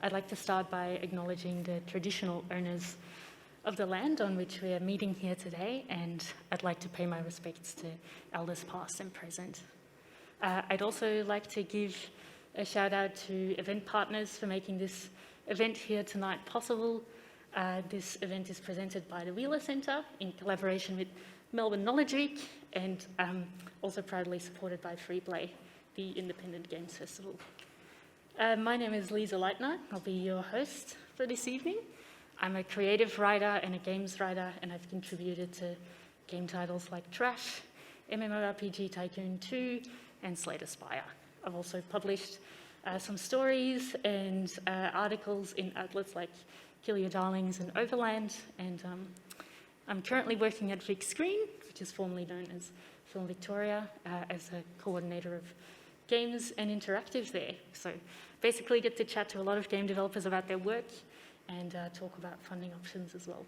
I'd like to start by acknowledging the traditional owners of the land on which we are meeting here today, and I'd like to pay my respects to elders past and present. I'd also like to give a shout out to event partners for making this event here tonight possible. This event is presented by the Wheeler Centre in collaboration with Melbourne Knowledge Week, and also proudly supported by Freeplay, the Independent Games Festival. My name is Lise Leitner. I'll be your host for this evening. I'm a creative writer and a games writer, and I've contributed to game titles like Trash, MMORPG Tycoon 2, and Slay the Spire. I've also published some stories and articles in outlets like Kill Your Darlings and Overland, and I'm currently working at Vic Screen, which is formerly known as Film Victoria, as a coordinator of games and interactive there. So basically get to chat to a lot of game developers about their work and talk about funding options as well.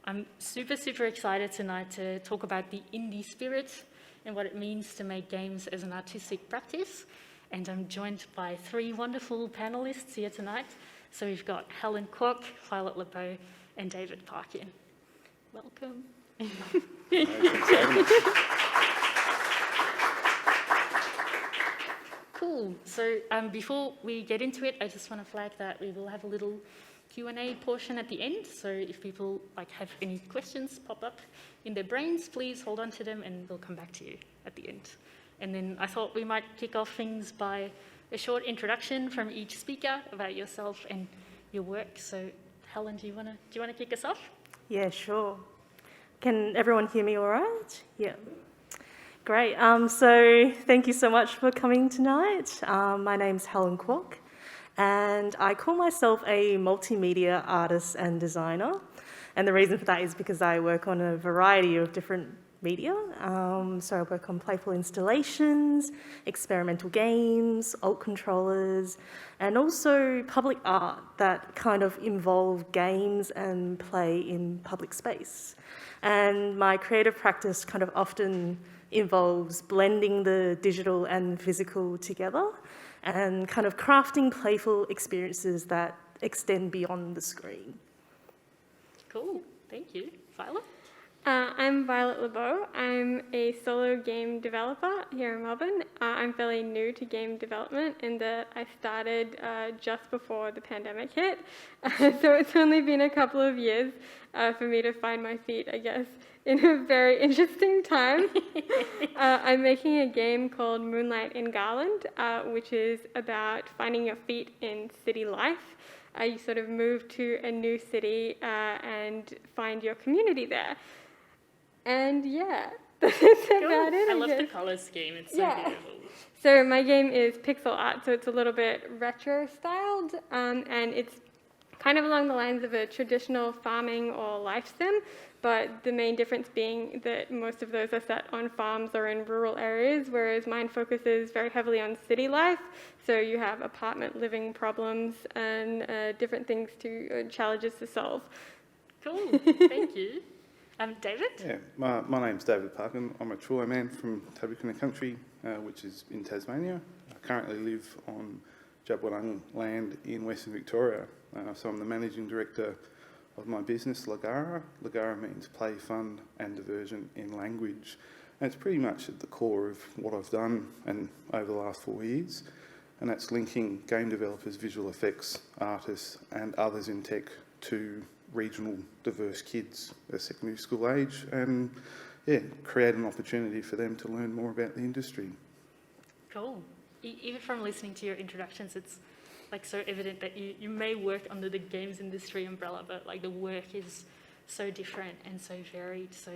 I'm super, super excited tonight to talk about the indie spirit and what it means to make games as an artistic practice. And I'm joined by three wonderful panelists here tonight. So we've got Helen Kwok, LeBeaux and David Parkin. Welcome. Cool. So before we get into it, I just want to flag that we will have a little Q&A portion at the end. So if people have any questions pop up in their brains, please hold on to them and we'll come back to you at the end. And then I thought we might kick off things by a short introduction from each speaker about yourself and your work. So Helen, do you want to kick us off? Yeah, sure. Can everyone hear me all right? Yeah. Great. So thank you so much for coming tonight. My name's Helen Kwok, and I call myself a multimedia artist and designer. And the reason for that is because I work on a variety of different media. So I work on playful installations, experimental games, alt controllers, and also public art that kind of involve games and play in public space. And my creative practice kind of often involves blending the digital and physical together and kind of crafting playful experiences that extend beyond the screen. Cool, thank you. Violet? I'm Violet LeBeaux. I'm a solo game developer here in Melbourne. I'm fairly new to game development in that I started just before the pandemic hit. So it's only been a couple of years for me to find my feet, I guess, in a very interesting time. I'm making a game called Moonlight in Garland, which is about finding your feet in city life. You sort of move to a new city and find your community there. And yeah, that's about it. I love the color scheme, it's so beautiful. So my game is pixel art, so it's a little bit retro styled, and it's kind of along the lines of a traditional farming or life sim, but the main difference being that most of those are set on farms or in rural areas, whereas mine focuses very heavily on city life. So you have apartment living problems and different things challenges to solve. Cool, thank you. David? Yeah, my name's David Parkin. I'm a Chula man from Tabakuna country, which is in Tasmania. I currently live on Jabwarung land in Western Victoria. So I'm the managing director of my business, Lagara. Lagara means play, fun and diversion in language. And it's pretty much at the core of what I've done and over the last 4 years. And that's linking game developers, visual effects, artists and others in tech to regional diverse kids at secondary school age and create an opportunity for them to learn more about the industry. Cool. Even from listening to your introductions, it's so evident that you may work under the games industry umbrella, but the work is so different and so varied. So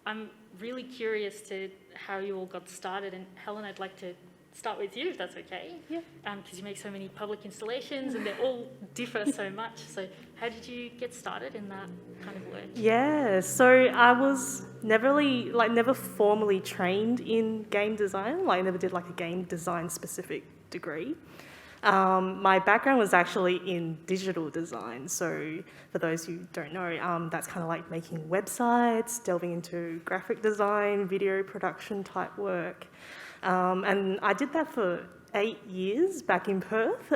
I'm really curious to how you all got started. And Helen, I'd like to start with you, if that's okay. Yeah. Because you make so many public installations and they all differ so much. So how did you get started in that kind of work? Yeah, so I was never formally trained in game design. I never did a game design specific degree. My background was actually in digital design. So for those who don't know, that's kind of making websites, delving into graphic design, video production type work. And I did that for 8 years back in Perth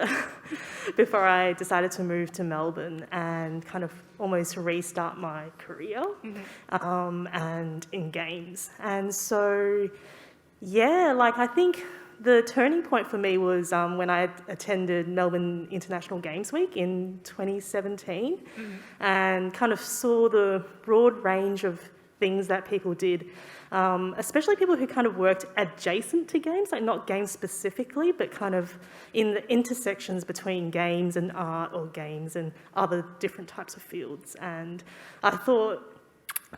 before I decided to move to Melbourne and kind of almost restart my career and in games. And so, yeah, like I think the turning point for me was when I attended Melbourne International Games Week in 2017 and kind of saw the broad range of things that people did, especially people who kind of worked adjacent to games, like not games specifically, but kind of in the intersections between games and art or games and other different types of fields. And I thought,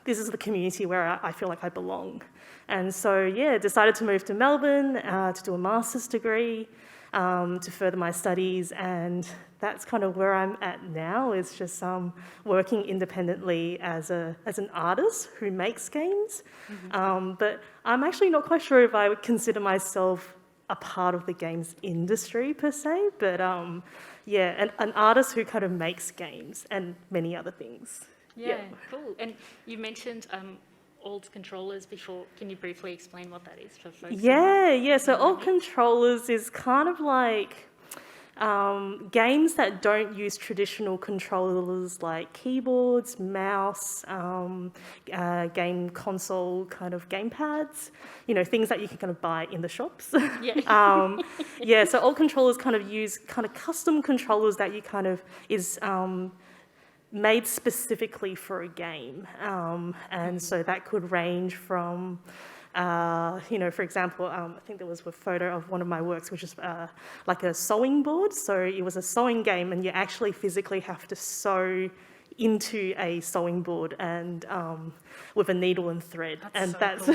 this is the community where I feel like I belong. And so, yeah, decided to move to Melbourne to do a master's degree, to further my studies, and that's kind of where I'm at now, is just working independently as an artist who makes games. But I'm actually not quite sure if I would consider myself a part of the games industry per se, but yeah, an artist who kind of makes games and many other things. Yeah, cool. And you mentioned alt controllers before. Can you briefly explain what that is for folks? Yeah. So alt controllers is kind of like games that don't use traditional controllers like keyboards, mouse, game console kind of gamepads, things that you can kind of buy in the shops. Yeah. So alt controllers kind of use kind of custom controllers that you kind of is made specifically for a game. And so that could range from, for example, I think there was a photo of one of my works, which is like a sewing board. So it was a sewing game, and you actually physically have to sew into a sewing board and with a needle and thread. That's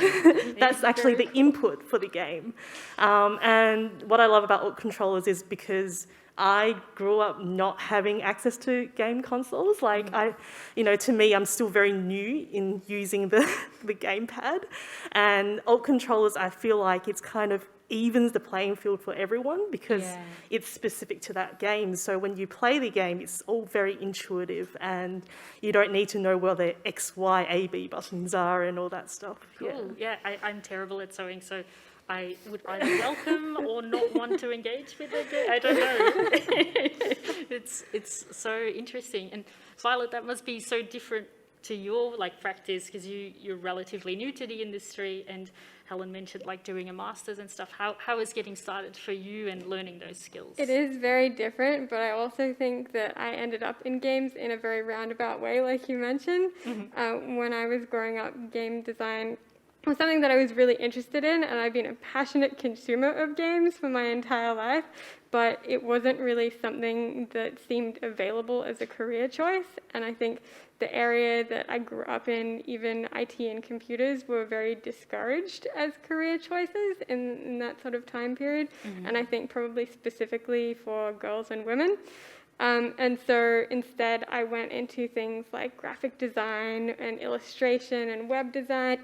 that's actually the input for the game. And what I love about alt controllers is because I grew up not having access to game consoles. Like to me, I'm still very new in using the gamepad, and alt controllers, I feel like it's kind of evens the playing field for everyone because it's specific to that game. So when you play the game, it's all very intuitive, and you don't need to know where the X, Y, A, B buttons are and all that stuff. Cool. Yeah, I'm terrible at sewing, so I would either welcome or not want to engage with it. I don't know. It's so interesting. And Violet, that must be so different to your practice, because you're relatively new to the industry, and Helen mentioned doing a master's and stuff. How is getting started for you and learning those skills? It is very different, but I also think that I ended up in games in a very roundabout way, like you mentioned. When I was growing up, game design was something that I was really interested in, and I've been a passionate consumer of games for my entire life, but it wasn't really something that seemed available as a career choice. And I think the area that I grew up in, even IT and computers, were very discouraged as career choices in that sort of time period, and I think probably specifically for girls and women. And so instead I went into things like graphic design and illustration and web design.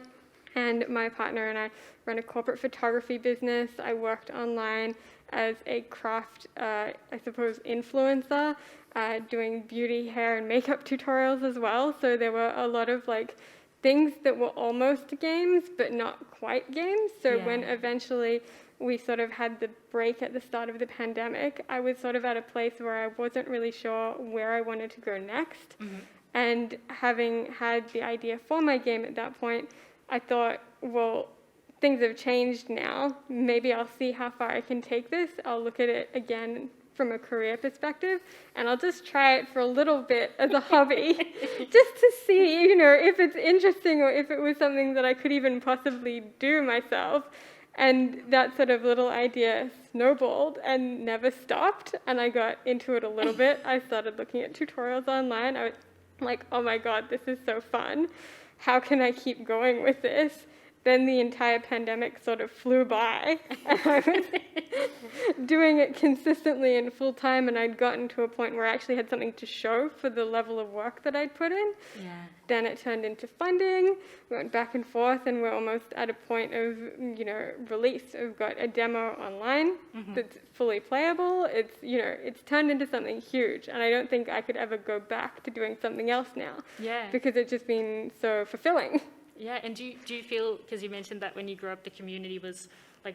And my partner and I run a corporate photography business. I worked online as a craft, influencer, doing beauty, hair, and makeup tutorials as well. So there were a lot of things that were almost games, but not quite games. So when eventually we sort of had the break at the start of the pandemic, I was sort of at a place where I wasn't really sure where I wanted to go next. And having had the idea for my game at that point, I thought, well, things have changed now. Maybe I'll see how far I can take this. I'll look at it again from a career perspective, and I'll just try it for a little bit as a hobby, just to see, if it's interesting or if it was something that I could even possibly do myself. And that sort of little idea snowballed and never stopped, and I got into it a little bit. I started looking at tutorials online. I was like, oh my God, this is so fun. How can I keep going with this? Then the entire pandemic sort of flew by. I was doing it consistently and full time, and I'd gotten to a point where I actually had something to show for the level of work that I'd put in. Then it turned into funding. We went back and forth, and we're almost at a point of, release. We've got a demo online that's fully playable. It's turned into something huge, and I don't think I could ever go back to doing something else now. Because it's just been so fulfilling. Yeah, and do you feel, because you mentioned that when you grew up the community was a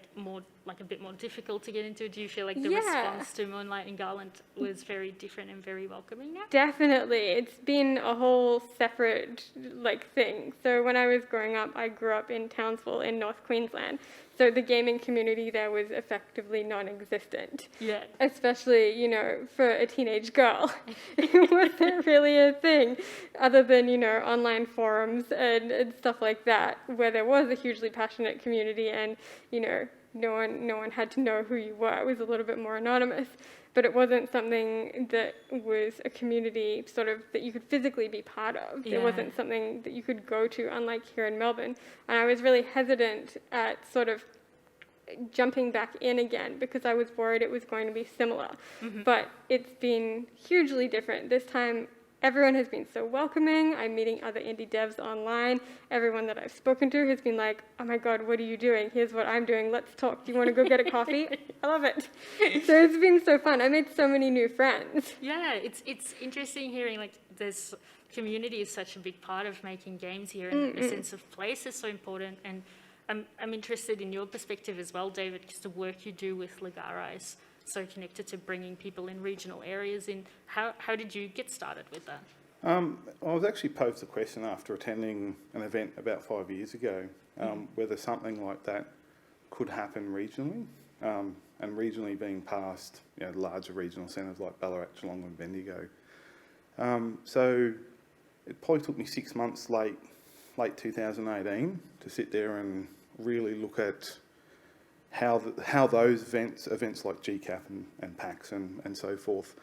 bit more difficult to get into, do you feel like the response to Moonlight and Garland was very different and very welcoming now? Definitely. It's been a whole separate thing. So when I was growing up, I grew up in Townsville in North Queensland. So the gaming community there was effectively non-existent. Yeah. Especially, for a teenage girl. It wasn't really a thing other than, online forums and stuff like that, where there was a hugely passionate community and, no one had to know who you were. It was a little bit more anonymous. But it wasn't something that was a community that you could physically be part of. Yeah. It wasn't something that you could go to, unlike here in Melbourne. And I was really hesitant at jumping back in again because I was worried it was going to be similar. Mm-hmm. But it's been hugely different. This time, everyone has been so welcoming. I'm meeting other indie devs online. Everyone that I've spoken to has been like, oh my God, what are you doing? Here's what I'm doing. Let's talk. Do you want to go get a coffee? I love it. So it's been so fun. I made so many new friends. Yeah, it's interesting hearing this community is such a big part of making games here, and the sense of place is so important. And I'm interested in your perspective as well, David, because the work you do with Ligara is so connected to bringing people in regional areas in. How did you get started with that? I was actually posed the question after attending an event about 5 years ago, whether something like that could happen regionally, and regionally being past larger regional centres like Ballarat, Geelong and Bendigo. So it probably took me 6 months late 2018 to sit there and really look at how those events like GCAP and PAX and so forth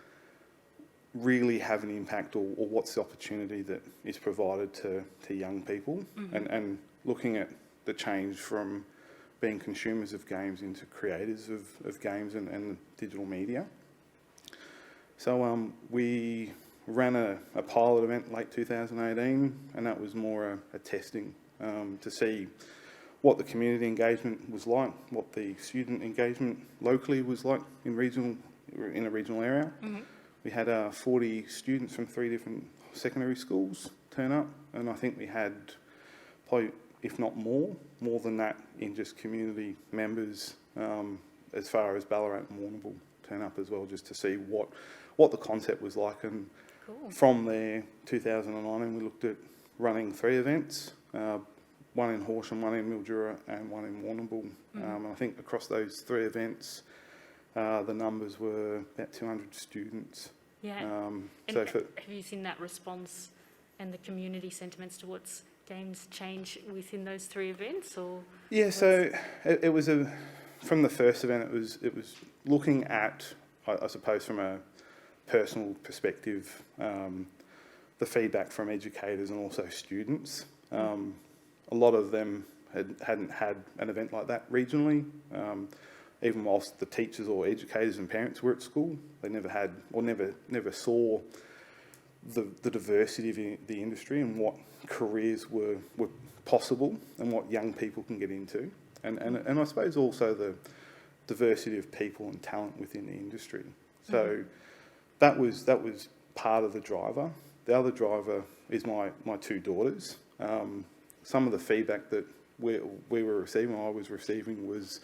really have an impact, or what's the opportunity that is provided to young people, and looking at the change from being consumers of games into creators of games and digital media. So we ran a pilot event late 2018, and that was more a testing to see what the community engagement was like, what the student engagement locally was like in a regional area. Mm-hmm. We had 40 students from 3 different secondary schools turn up, and I think we had probably, if not more than that, in just community members as far as Ballarat and Warrnambool turn up as well, just to see what the concept was like. And cool. From there, 2019, we looked at running 3 events. One in Horsham, one in Mildura and one in Warrnambool. And I think across those 3 events, the numbers were about 200 students. Yeah. Have you seen that response and the community sentiments towards games change within those 3 events? Or yeah, so it was from the first event, it was looking at, I suppose, from a personal perspective, the feedback from educators and also students. A lot of them hadn't had an event like that regionally. Even whilst the teachers or educators and parents were at school, they never had or never saw the diversity of the industry and what careers were possible and what young people can get into. And I suppose also the diversity of people and talent within the industry. So that was part of the driver. The other driver is my 2 daughters. Some of the feedback that we were receiving, I was receiving, was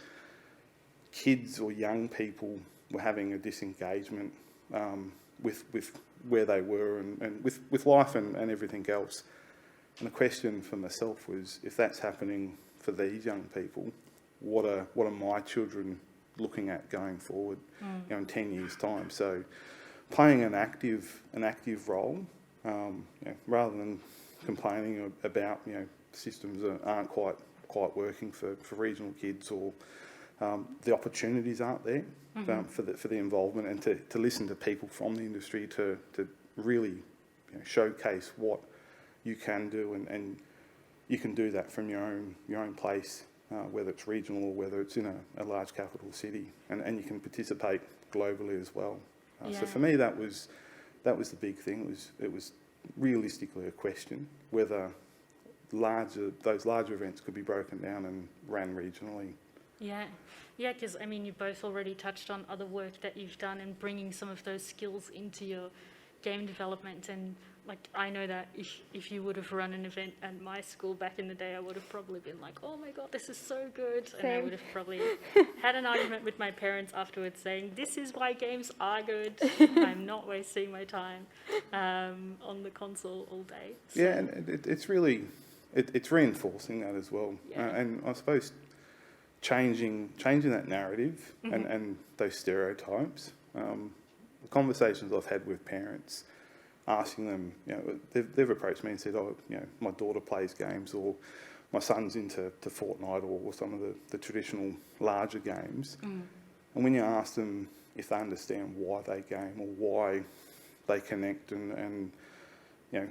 kids or young people were having a disengagement with where they were and with life and everything else. And the question for myself was, if that's happening for these young people, what are my children looking at going forward, in 10 years' time? So playing an active role, rather than complaining about systems that aren't quite working for regional kids, or the opportunities aren't there for the involvement, and to listen to people from the industry to really showcase what you can do, and you can do that from your own place, whether it's regional or whether it's in a large capital city, and you can participate globally as well. So for me, that was the big thing. It was realistically a question whether those larger events could be broken down and ran regionally. Yeah, because you both already touched on other work that you've done and bringing some of those skills into game development, and like I know that if you would have run an event at my school back in the day, I would have probably been like, oh my god, this is so good. And I would have probably had an argument with my parents afterwards saying, this is why games are good. I'm not wasting my time on the console all day. So, Yeah, and it's really, it's reinforcing that as well. Yeah. And I suppose changing that narrative and those stereotypes. The conversations I've had with parents, asking them, they've approached me and said, my daughter plays games, or my son's into Fortnite or some of the traditional larger games. And when you ask them if they understand why they game or why they connect and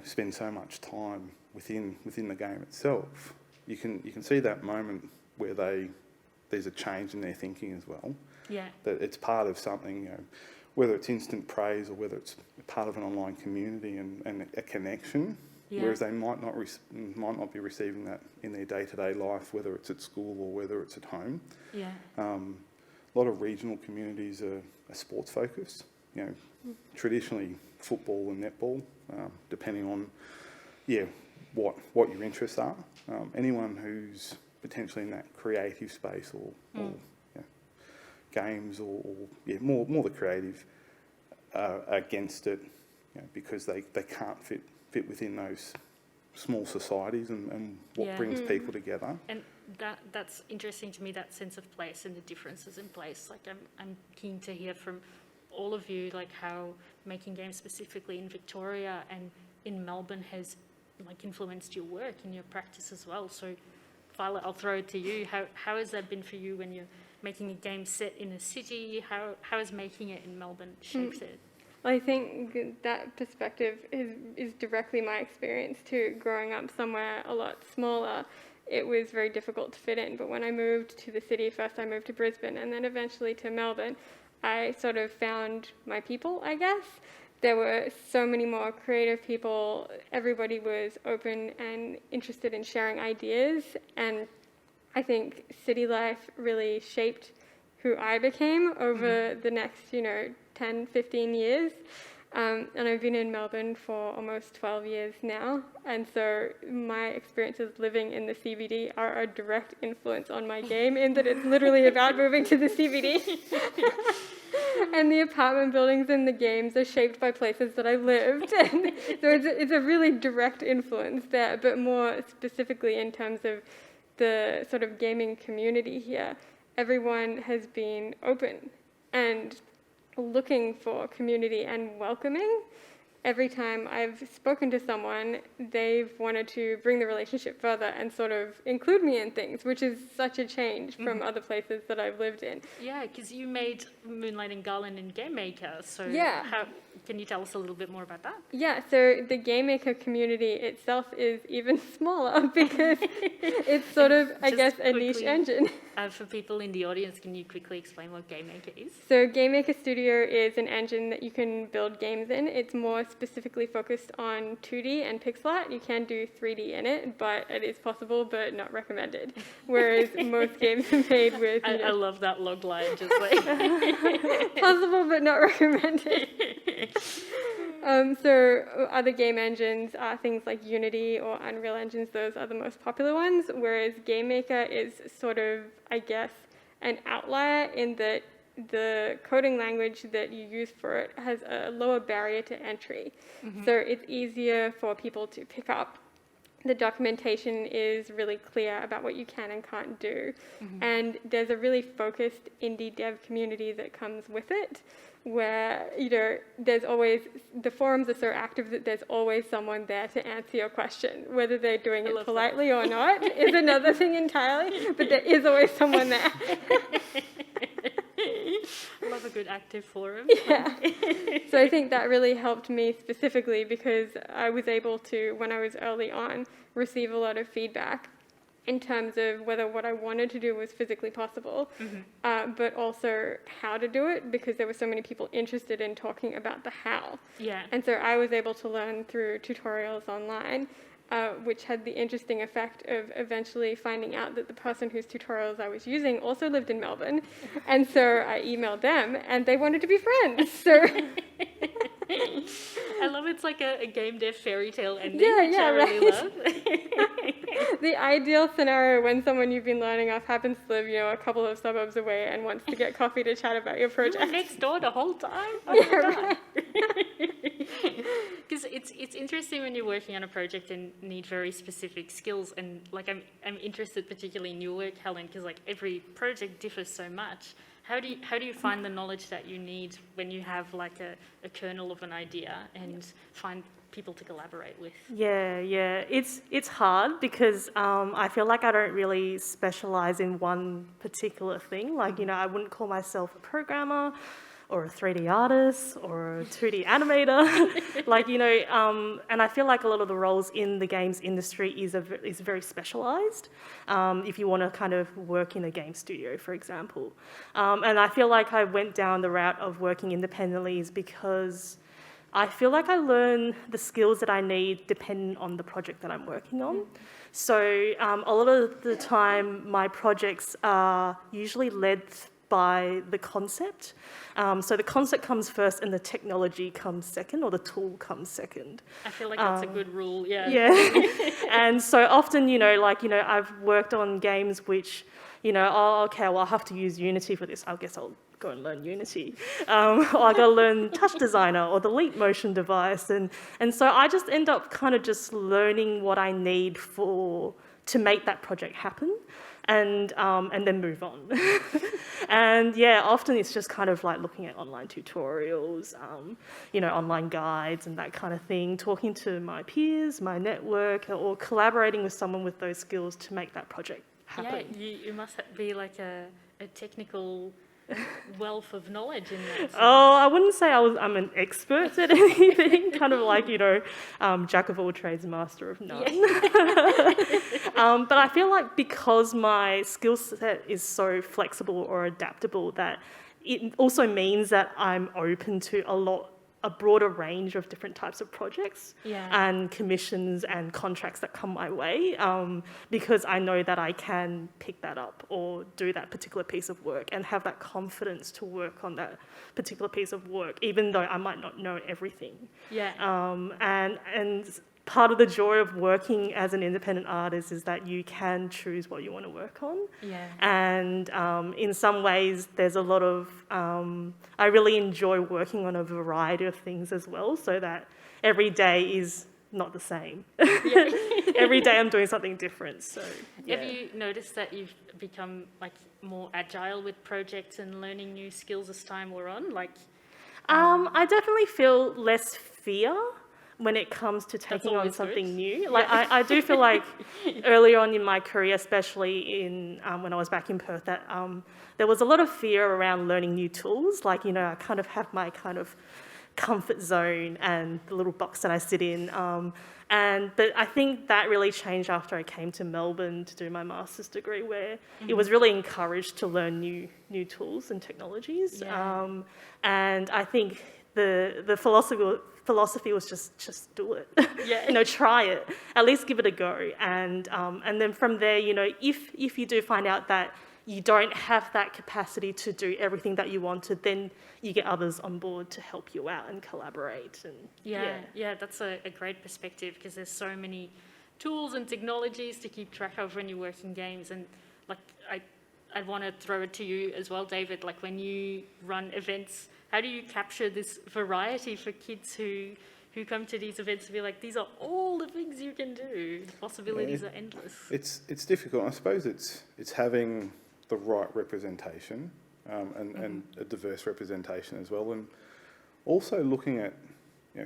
spend so much time within the game itself, you can see that moment where there's a change in their thinking as well. Yeah. That it's part of something, whether it's instant praise or whether it's part of an online community and a connection, whereas they might not be receiving that in their day-to-day life, whether it's at school or whether it's at home. Yeah. A lot of regional communities are sports focused, traditionally football and netball, depending on what your interests are. Anyone who's potentially in that creative space or games or more the creative are against it, because they can't fit within those small societies and what brings people together. And that's interesting to me, that sense of place and the differences in place. Like I'm keen to hear from all of you, like how making games specifically in Victoria and in Melbourne has like influenced your work and your practice as well. So Violet, I'll throw it to you. How has that been for you when you're making a game set in a city? How has making it in Melbourne shaped it? Well, I think that perspective is directly my experience too. Growing up somewhere a lot smaller, it was very difficult to fit in. But when I moved to the city, first I moved to Brisbane and then eventually to Melbourne, I sort of found my people, I guess. There were so many more creative people. Everybody was open and interested in sharing ideas. And I think city life really shaped who I became over the next, 10, 15 years. And I've been in Melbourne for almost 12 years now. And so my experiences living in the CBD are a direct influence on my game, in that it's literally about moving to the CBD. And the apartment buildings and the games are shaped by places that I lived. And so it's a really direct influence there, but more specifically in terms of the sort of gaming community here, everyone has been open and looking for community and welcoming. Every time I've spoken to someone, they've wanted to bring the relationship further and sort of include me in things, which is such a change from other places that I've lived in. Yeah, because you made Moonlighting Garland in Game Maker, so can you tell us a little bit more about that? Yeah, so the Game Maker community itself is even smaller because it's sort of, I guess, a niche engine. For people in the audience, can you quickly explain what Game Maker is? So Game Maker Studio is an engine that you can build games in. It's more specifically focused on 2D and pixel art. You can do 3D in it, but it is possible, but not recommended. Whereas most games are made with... I love that log line, just like... possible, but not recommended. So other game engines are things like Unity or Unreal engines. Those are the most popular ones, whereas Game Maker is sort of, I guess, an outlier in that the coding language that you use for it has a lower barrier to entry. So it's easier for people to pick up. The documentation is really clear about what you can and can't do. And there's a really focused indie dev community that comes with it, where, there's always, the forums are so active that there's always someone there to answer your question. Whether they're doing it politely or not is another thing entirely, but there is always someone there. I love a good active forum. Yeah. So I think that really helped me specifically because I was able to, when I was early on, receive a lot of feedback in terms of whether what I wanted to do was physically possible, but also how to do it, because there were so many people interested in talking about the how. Yeah. And so I was able to learn through tutorials online, which had the interesting effect of eventually finding out that the person whose tutorials I was using also lived in Melbourne. And so I emailed them and they wanted to be friends. So I love it's like a game dev fairy tale ending, Yeah, which yeah, I really right. love. The ideal scenario when someone you've been learning off happens to live, a couple of suburbs away and wants to get coffee to chat about your You were project. next door the whole time? Oh Yeah, my God. right. Because it's interesting when you're working on a project and need very specific skills, and like I'm interested particularly in your work, Helen, because like every project differs so much. How do you find the knowledge that you need when you have like a kernel of an idea and find people to collaborate with? Yeah. It's hard because I feel like I don't really specialize in one particular thing. Like, I wouldn't call myself a programmer or a 3D artist or a 2D animator. And I feel like a lot of the roles in the games industry is very specialized if you want to kind of work in a game studio, for example. And I feel like I went down the route of working independently is because I feel like I learn the skills that I need depending on the project that I'm working on. So a lot of the time, my projects are usually led by the concept. So the concept comes first and the technology comes second, or the tool comes second. I feel like that's a good rule, yeah. Yeah. And so often, I've worked on games which, okay, well, I'll have to use Unity for this. I guess I'll go and learn Unity. Or I got to learn Touch Designer or the Leap motion device. And so I just end up kind of just learning what I need to make that project happen. And then move on. And yeah, often it's just kind of like looking at online tutorials, online guides and that kind of thing, talking to my peers, my network, or collaborating with someone with those skills to make that project happen. Yeah, you must be like a technical wealth of knowledge in that sense. Oh, I wouldn't say I'm an expert at anything, kind of like, jack of all trades, master of none. But I feel like because my skill set is so flexible or adaptable that it also means that I'm open to a broader range of different types of projects and commissions and contracts that come my way because I know that I can pick that up or do that particular piece of work and have that confidence to work on that particular piece of work, even though I might not know everything. Yeah. And part of the joy of working as an independent artist is that you can choose what you want to work on. Yeah. And in some ways, there's a lot of, I really enjoy working on a variety of things as well, so that every day is not the same. Yeah. Every day I'm doing something different, so yeah. Have you noticed that you've become like more agile with projects and learning new skills as time wore on? I definitely feel less fear when it comes to taking on always something good. new. I do feel like earlier on in my career, especially when I was back in Perth, that there was a lot of fear around learning new tools. I kind of have my kind of comfort zone and the little box that I sit in. But I think that really changed after I came to Melbourne to do my master's degree, where it was really encouraged to learn new tools and technologies. Yeah. And I think the philosophy was just do it. Yeah. Try it. At least give it a go. And then from there, if you do find out that you don't have that capacity to do everything that you wanted, then you get others on board to help you out and collaborate. And Yeah, that's a great perspective, because there's so many tools and technologies to keep track of when you work in games. And I want to throw it to you as well, David. When you run events, how do you capture this variety for kids who come to these events to be like, these are all the things you can do. The possibilities are endless. It's difficult. I suppose it's having the right representation and a diverse representation as well, and also looking at,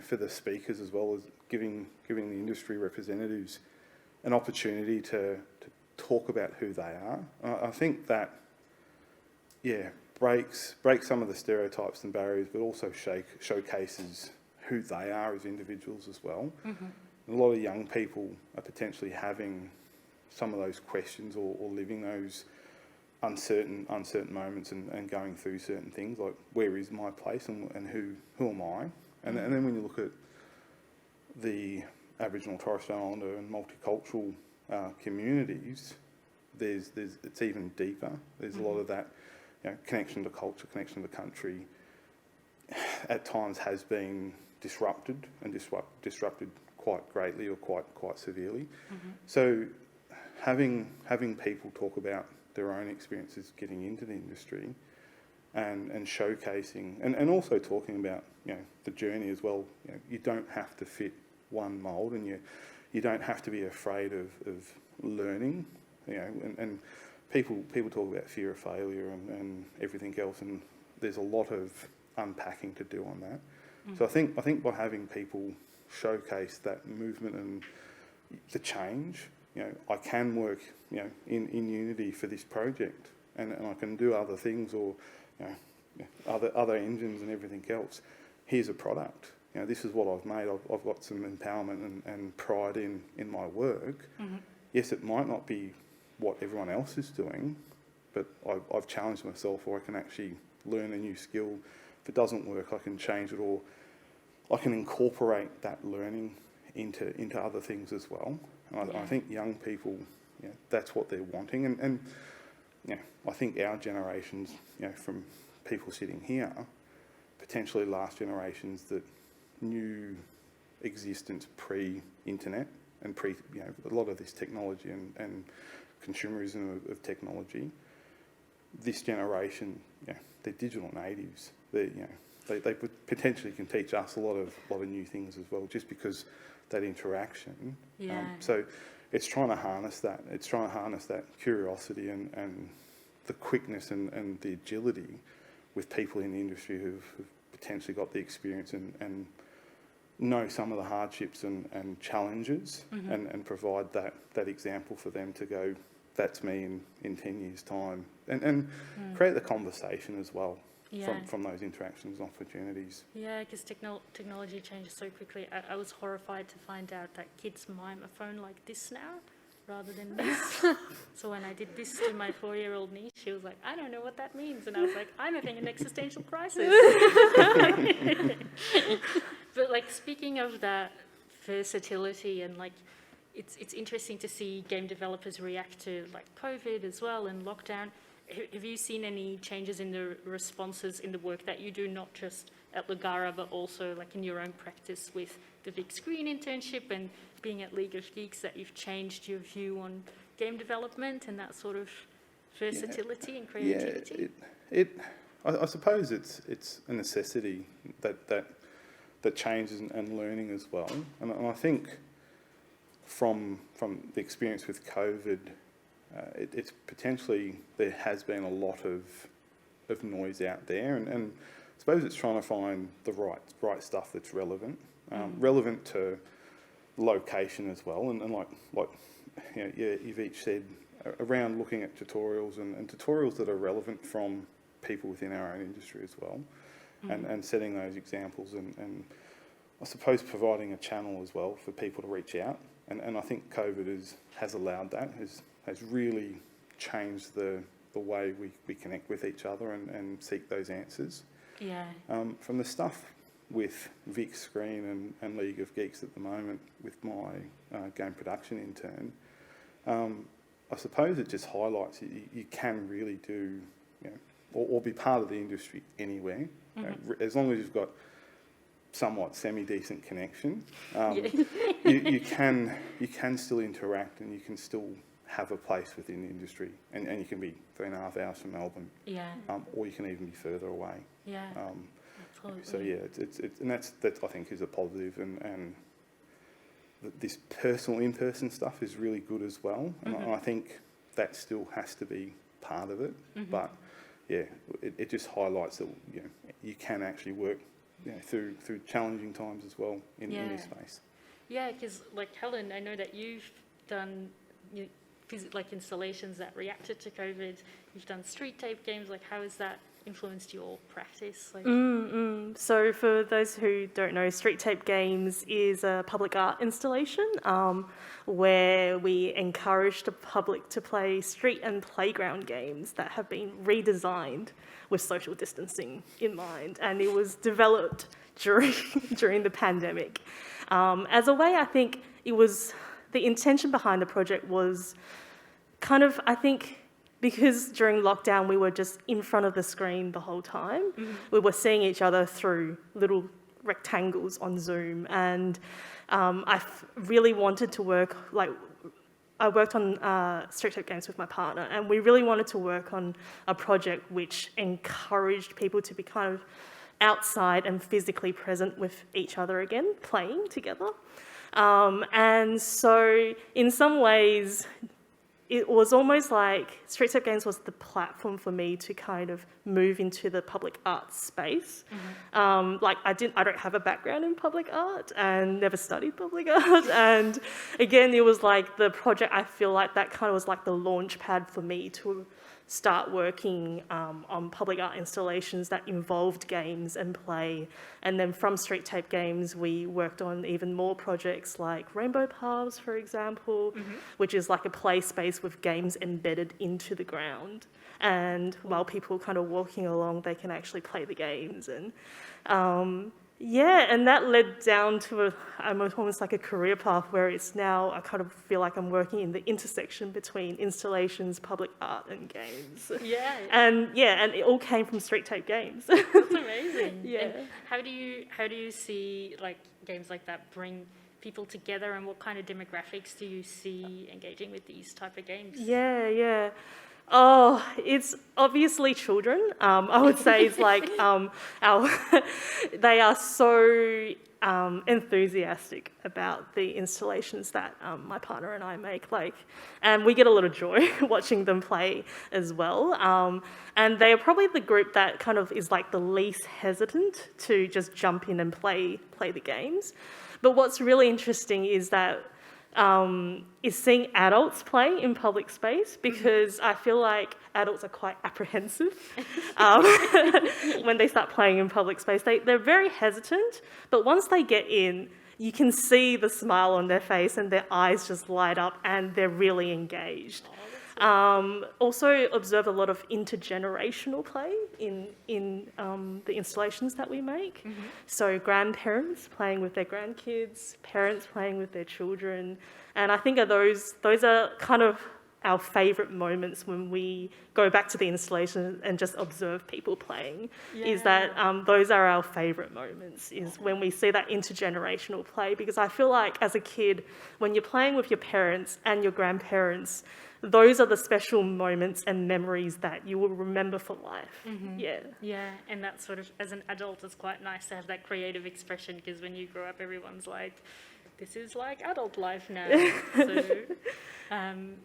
for the speakers as well, as giving the industry representatives an opportunity to talk about who they are. I think that breaks some of the stereotypes and barriers, but also showcases who they are as individuals as well. A lot of young people are potentially having some of those questions or living those uncertain moments and going through certain things like, where is my place and who am I? And then when you look at the Aboriginal Torres Strait Islander and multicultural communities, it's even deeper. There's a lot of that connection to culture, connection to country, at times has been disrupted and disrupted quite greatly or quite severely. So having people talk about their own experiences getting into the industry and showcasing and also talking about the journey as well. You don't have to fit one mould, and you don't have to be afraid of learning. And people talk about fear of failure and everything else, and there's a lot of unpacking to do on that. So I think by having people showcase that movement and the change, I can work in Unity for this project, and I can do other things or other engines and everything else. Here's a product. This is what I've made. I've got some empowerment and pride in my work. Yes, it might not be what everyone else is doing, but I've challenged myself, or I can actually learn a new skill. If it doesn't work, I can change it, or I can incorporate that learning into other things as well. And I think young people, that's what they're wanting. And I think our generations, from people sitting here, potentially last generations that knew existence pre-internet and a lot of this technology and consumerism of technology. This generation, they're digital natives. They potentially can teach us a lot of new things as well, just because that interaction. So it's trying to harness that. It's trying to harness that curiosity and the quickness and the agility with people in the industry who've potentially got the experience and know some of the hardships and challenges and provide that example for them to go, that's me in 10 years' time. And create the conversation as well from those interactions and opportunities. Yeah, because technology changes so quickly. I was horrified to find out that kids mime a phone like this now rather than this. So when I did this to my 4-year-old niece, she was like, I don't know what that means. And I was like, I'm having an existential crisis. But like, speaking of that versatility and like, it's interesting to see game developers react to like COVID as well and lockdown. Have you seen any changes in the responses in the work that you do, not just at Legara, but also like in your own practice with the Big Screen internship and being at League of Geeks, that you've changed your view on game development and that sort of versatility and creativity? I suppose it's a necessity that changes and learning as well. And I think from the experience with COVID, it's potentially, there has been a lot of noise out there, and I suppose it's trying to find the right stuff that's relevant, relevant to location as well, and like you've each said, around looking at tutorials and tutorials that are relevant from people within our own industry as well, and setting those examples and I suppose providing a channel as well for people to reach out, and I think COVID has allowed that, has really changed the way we connect with each other and seek those answers. Yeah. From the stuff with Vic Screen and League of Geeks at the moment with my game production intern, I suppose it just highlights you can really do, or be part of the industry anywhere, as long as you've got somewhat semi-decent connection. You can still interact and you can still have a place within the industry, and you can be 3.5 hours from Melbourne, or you can even be further away. Absolutely. So it's and that's I think is a positive, and this personal in-person stuff is really good as well, and I think that still has to be part of it. But it just highlights that you can actually work through challenging times as well in this space. Yeah, because like Helen, I know that you've done like installations that reacted to COVID. You've done street tape games. Like, how has that influenced your practice? Like, So for those who don't know, Street Tape Games is a public art installation where we encourage the public to play street and playground games that have been redesigned with social distancing in mind, and it was developed during the pandemic. As a way, I think it was, the intention behind the project was kind of, I think, because during lockdown we were just in front of the screen the whole time, we were seeing each other through little rectangles on Zoom, and really wanted to work, I worked on Street Tape games with my partner, and we really wanted to work on a project which encouraged people to be kind of outside and physically present with each other again, playing together. And so in some ways, it was almost like Street Tape Games was the platform for me to kind of move into the public arts space. I don't have a background in public art and never studied public art. And again, it was like the project, I feel like that kind of was like the launch pad for me to start working on public art installations that involved games and play. And then from Street Tape Games, we worked on even more projects like Rainbow Paths, for example, which is like a play space with games embedded into the ground. And while people are kind of walking along, they can actually play the games. And and that led down to almost like a career path where it's now, I kind of feel like I'm working in the intersection between installations, public art and games. Yeah. And it all came from Street Tape Games. That's amazing. Yeah. And how do you see like games like that bring people together, and what kind of demographics do you see engaging with these type of games? Yeah. Oh, it's obviously children. I would say it's like they are so enthusiastic about the installations that my partner and I make. And we get a lot of joy watching them play as well. And they are probably the group that kind of is like the least hesitant to just jump in and play the games. But what's really interesting is that is seeing adults play in public space, because I feel like adults are quite apprehensive when they start playing in public space. They're very hesitant, but once they get in, you can see the smile on their face and their eyes just light up and they're really engaged. Also observe a lot of intergenerational play in the installations that we make. So grandparents playing with their grandkids, parents playing with their children, and I think those are kind of our favourite moments when we go back to the installation and just observe people playing. Is that those are our favourite moments, is when we see that intergenerational play, because I feel like as a kid, when you're playing with your parents and your grandparents, those are the special moments and memories that you will remember for life. Yeah, and that sort of, as an adult, it's quite nice to have that creative expression, because when you grow up, everyone's like, this is like adult life now. So,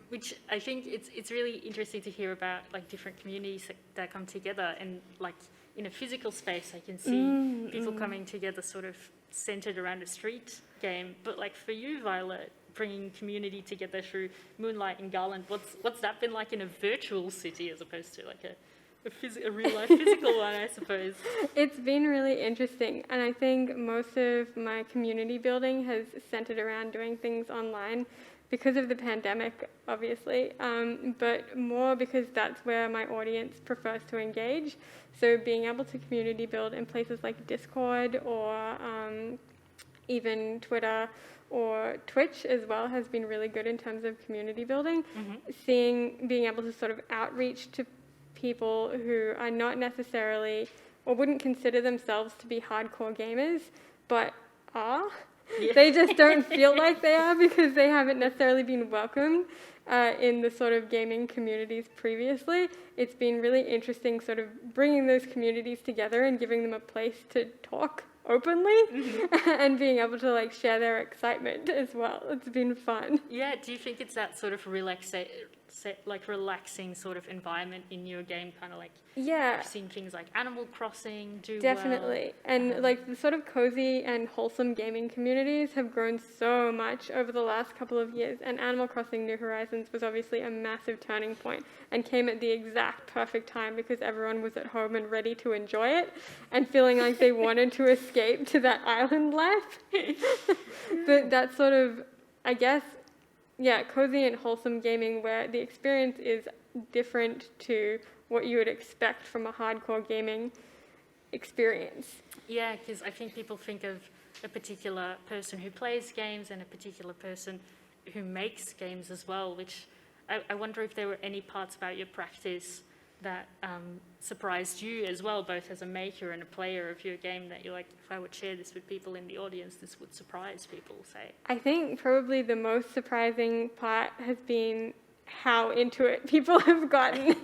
which I think it's really interesting to hear about, like, different communities that come together, and like in a physical space, I can see people coming together sort of centered around a street game. But like for you, Violet, bringing community together through Moonlight and Garland, what's that been like in a virtual city as opposed to like a real life physical one, I suppose? It's been really interesting, and I think most of my community building has centered around doing things online because of the pandemic, obviously, but more because that's where my audience prefers to engage. So being able to community build in places like Discord or even Twitter or Twitch as well has been really good in terms of community building. Being able to sort of outreach to people who are not necessarily, or wouldn't consider themselves to be hardcore gamers, but are. Yeah. They just don't feel like they are because they haven't necessarily been welcomed in the sort of gaming communities previously. It's been really interesting sort of bringing those communities together and giving them a place to talk openly and being able to like share their excitement as well. It's been fun. Yeah, do you think it's that sort of relaxing sort of environment in your game, kind of like I've seen things like Animal Crossing do definitely well. And like the sort of cozy and wholesome gaming communities have grown so much over the last couple of years, and Animal Crossing New Horizons was obviously a massive turning point and came at the exact perfect time because everyone was at home and ready to enjoy it and feeling like they wanted to escape to that island life. But that sort of, I guess, cozy and wholesome gaming where the experience is different to what you would expect from a hardcore gaming experience. Yeah, because I think people think of a particular person who plays games and a particular person who makes games as well, which I wonder if there were any parts about your practice that surprised you as well, both as a maker and a player of your game, that you're like, if I would share this with people in the audience, this would surprise people, say? I think probably the most surprising part has been how into it people have gotten.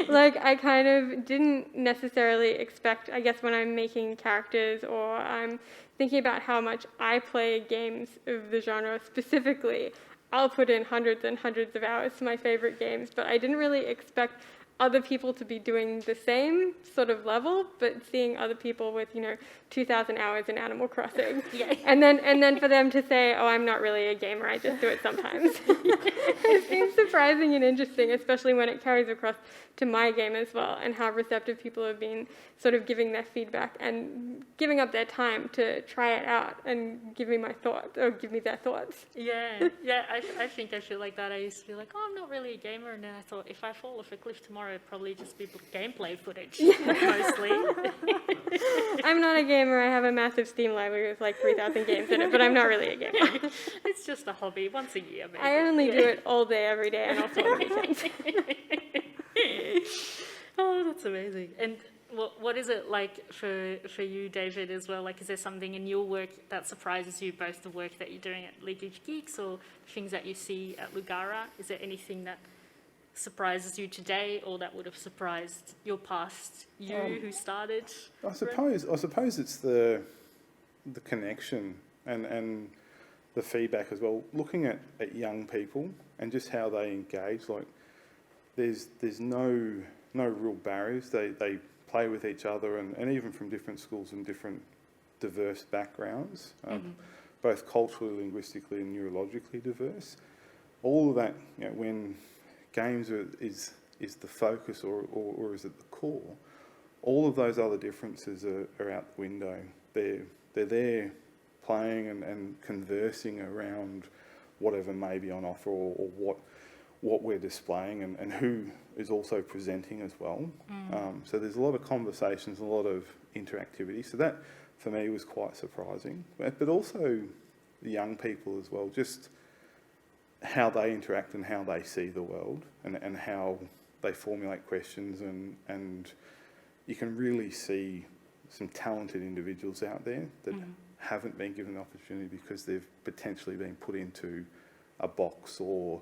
Like, I kind of didn't necessarily expect, I guess, when I'm making characters or I'm thinking about how much I play games of the genre specifically, I'll put in hundreds and hundreds of hours to my favorite games, but I didn't really expect other people to be doing the same sort of level, but seeing other people with, 2,000 hours in Animal Crossing. Yeah. And then for them to say, oh, I'm not really a gamer, I just do it sometimes. It seems surprising and interesting, especially when it carries across to my game as well, and how receptive people have been sort of giving their feedback and giving up their time to try it out and give me my thoughts, or give me their thoughts. Yeah, I think I feel like that. I used to be like, oh, I'm not really a gamer, and then I thought, if I fall off a cliff tomorrow, it'd probably just be gameplay footage, mostly. I'm not a gamer, I have a massive Steam library with like 3,000 games in it, but I'm not really a gamer. It's just a hobby, once a year, maybe. I only do it all day, every day, and also on weekends. Oh, that's amazing. And what is it like for you, David, as well? Like, is there something in your work that surprises you, both the work that you're doing at League of Geeks or things that you see at Lugara? Is there anything that surprises you today, or that would have surprised your past you who started? I suppose it's the connection and the feedback as well. Looking at young people and just how they engage, like there's no real barriers. They play with each other and even from different schools and different diverse backgrounds, both culturally, linguistically and neurologically diverse. All of that, when games is the focus or is at the core, all of those other differences are out the window. They're there playing and conversing around whatever may be on offer or what we're displaying and who is also presenting as well. So there's a lot of conversations, a lot of interactivity. So that, for me, was quite surprising. But also the young people as well, just how they interact and how they see the world and how they formulate questions and you can really see some talented individuals out there that haven't been given the opportunity because they've potentially been put into a box or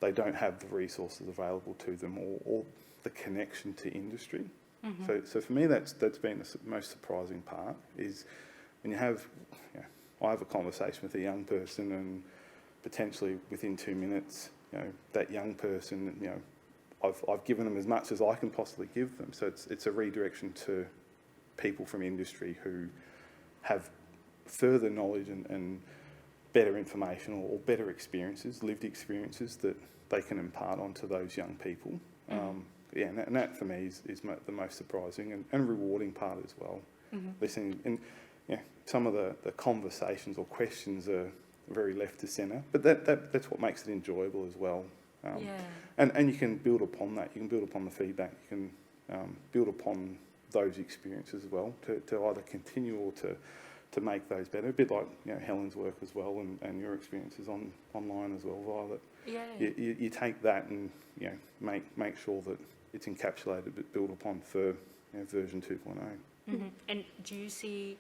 they don't have the resources available to them or the connection to industry. So for me, that's been the most surprising part is when you have, I have a conversation with a young person and potentially within 2 minutes, that young person, I've given them as much as I can possibly give them. So it's a redirection to people from industry who have further knowledge and better information or better experiences, lived experiences that they can impart onto those young people. And that for me is the most surprising and rewarding part as well. Listening and some of the conversations or questions are very left to centre, but that's what makes it enjoyable as well. And you can build upon that. You can build upon the feedback. You can build upon those experiences as well to either continue or to make those better. A bit like Helen's work as well and your experiences online as well, Violet. You take that and make sure that it's encapsulated but built upon for version 2.0. And do you see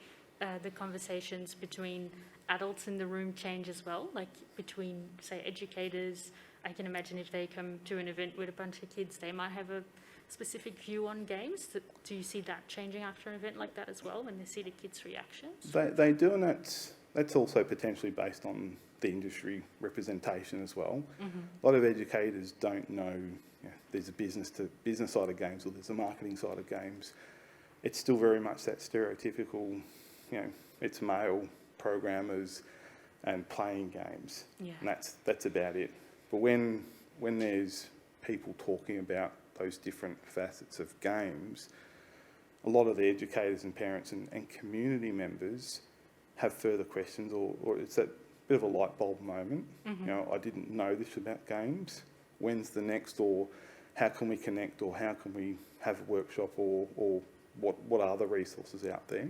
the conversations between adults in the room change as well? Like between, say, educators, I can imagine if they come to an event with a bunch of kids, they might have a specific view on games. Do you see that changing after an event like that as well, when they see the kids' reactions? They do, and that's also potentially based on the industry representation as well. A lot of educators don't know there's a business side of games or there's a marketing side of games. It's still very much that stereotypical, it's male programmers and playing games, and that's about it. But when there's people talking about those different facets of games, a lot of the educators and parents and community members have further questions or it's that bit of a light bulb moment. I didn't know this about games. When's the next, or how can we connect, or how can we have a workshop, or what are the resources out there?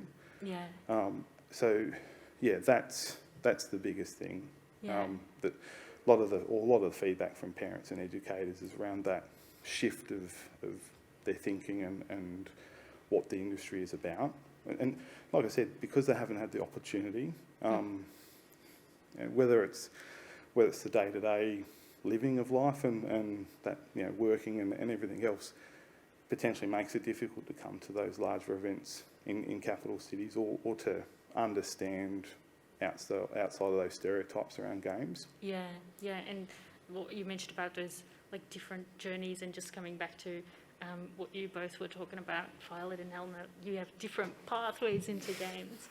That's the biggest thing. That a lot of the feedback from parents and educators is around that shift of their thinking and what the industry is about. And like I said, because they haven't had the opportunity, and whether it's the day-to-day living of life and that, working and everything else, potentially makes it difficult to come to those larger events in capital cities or to understand outside of those stereotypes around games. Yeah, and what you mentioned about those like different journeys, and just coming back to what you both were talking about, Violet and Helen, you have different pathways into games.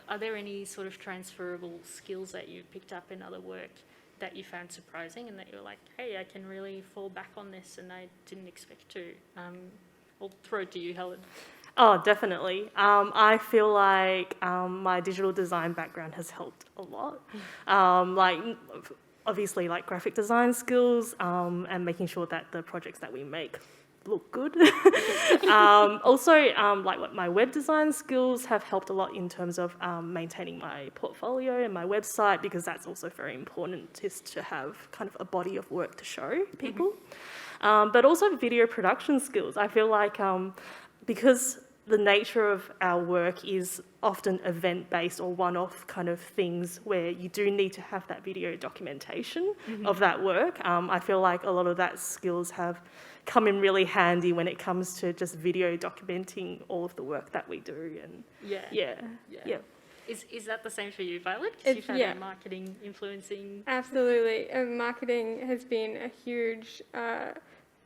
Are there any sort of transferable skills that you picked up in other work that you found surprising and that you're like, hey, I can really fall back on this and I didn't expect to? I'll throw it to you, Helen. Oh, definitely. I feel like my digital design background has helped a lot. Obviously, graphic design skills and making sure that the projects that we make look good. Also, my web design skills have helped a lot in terms of maintaining my portfolio and my website, because that's also very important, just to have kind of a body of work to show people. But also video production skills. I feel like because the nature of our work is often event-based or one-off kind of things where you do need to have that video documentation of that work, I feel like a lot of that skills have come in really handy when it comes to just video documenting all of the work that we do. And yeah. Is that the same for you, Violet? Because you've had marketing influencing. Absolutely. Marketing has been a huge